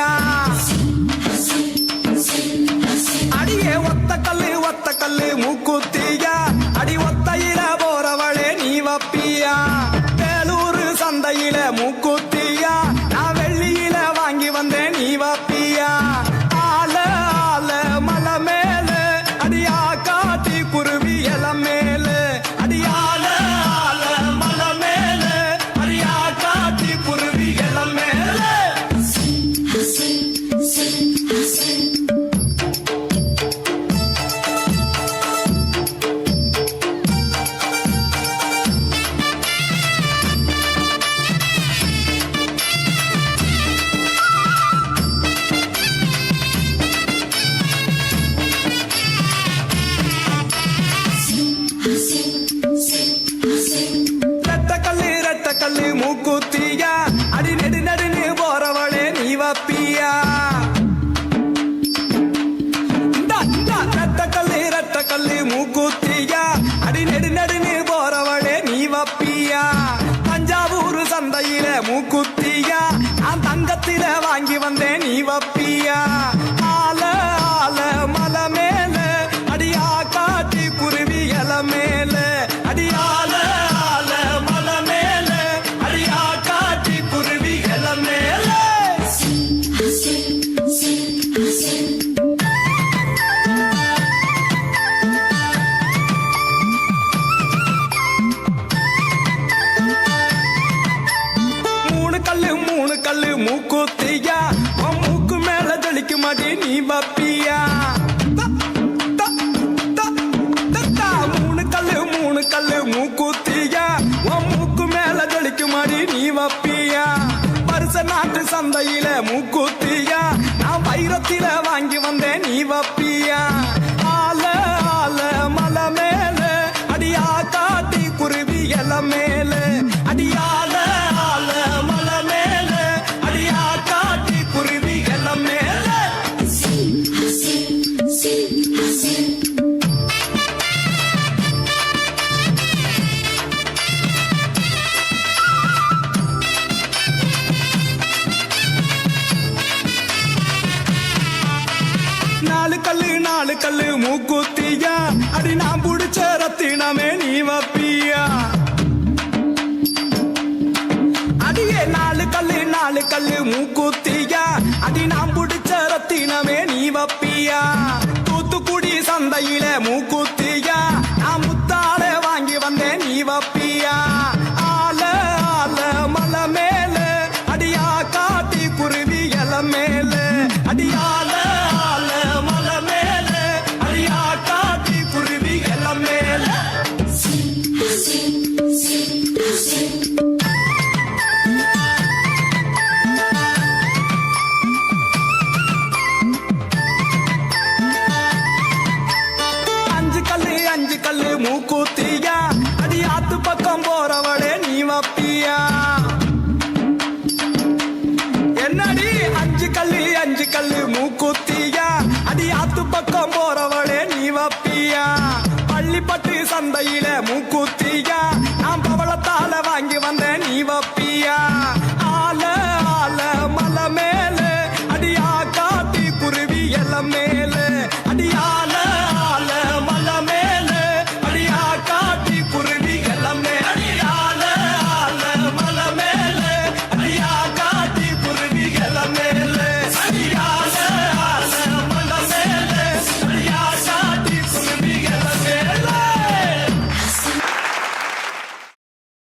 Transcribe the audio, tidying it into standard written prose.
வப்பியா அடியே ஒத்த கல்லு மூக்குத்தியா அடி ஒத்தையில போறவளே நீ வப்பியா வேலூர் சந்தையில மூக்குத்தியா நான் வெள்ளியில வாங்கி வந்தேன் நீ வப்பியா ஆல ஆல மலை மேல அடியா காட்டி குருவி இல மேல அடியால ஆல மலை மேல அடியா காட்டி குருவி இல மேல ரெட்டக்கல்லு மூக்குத்தியா அடி நெடு நடுன்னு போறவளே நீ வப்பியா ரெட்டக்கல்லு மூக்குத்தியா அடி நெடு நடுன்னு போறவளே நீ வப்பியா தஞ்சாவூர் சந்தையில மூக்குத்தியா நான் தங்கத்தில வாங்கி வந்தேன் நீ வப்பியா ஆல ஆல மலை மேல அடியா காட்டி குருவி இல மேல அடியால ஆல மலை மேல அடியா காட்டி குருவி இல மேல மூணு கல்லு மூக்குத்தியா மூக்கு மேல ஜலிக்கு மாட்டி நீ வப்பியா மூணு கல்லு மூக்குத்தியா மூக்கு மேல ஜலிக்கு மாட்டி நீ வப்பியா வருஷ நாட்டு சந்தையில மூக்குத்தியா நான் வைரத்தில வாங்கி வந்தேன் நீ வப்பியா ஆல ஆல மலை மேல அடியா காட்டி குருவி இல மேல அடியால ஆல மலை மேல அடியா காட்டி குருவி இல மேல நாலு கல்லு மூக்குத்தியா அடி நான் புடிச்ச ரத்தினமே நீ வப்பியா அடியே நாலு கல்லு மூக்குத்தியா அடி நான் புடிச்ச ரத்தினமே நீ வப்பியா தூத்துக்குடி சந்தையில மூக்குத்தியா நான் முத்தால வாங்கி வந்தேன் நீ வப்பியா ஆல ஆல மலை மேல அடியா காட்டி குருவி இல மேல அடியா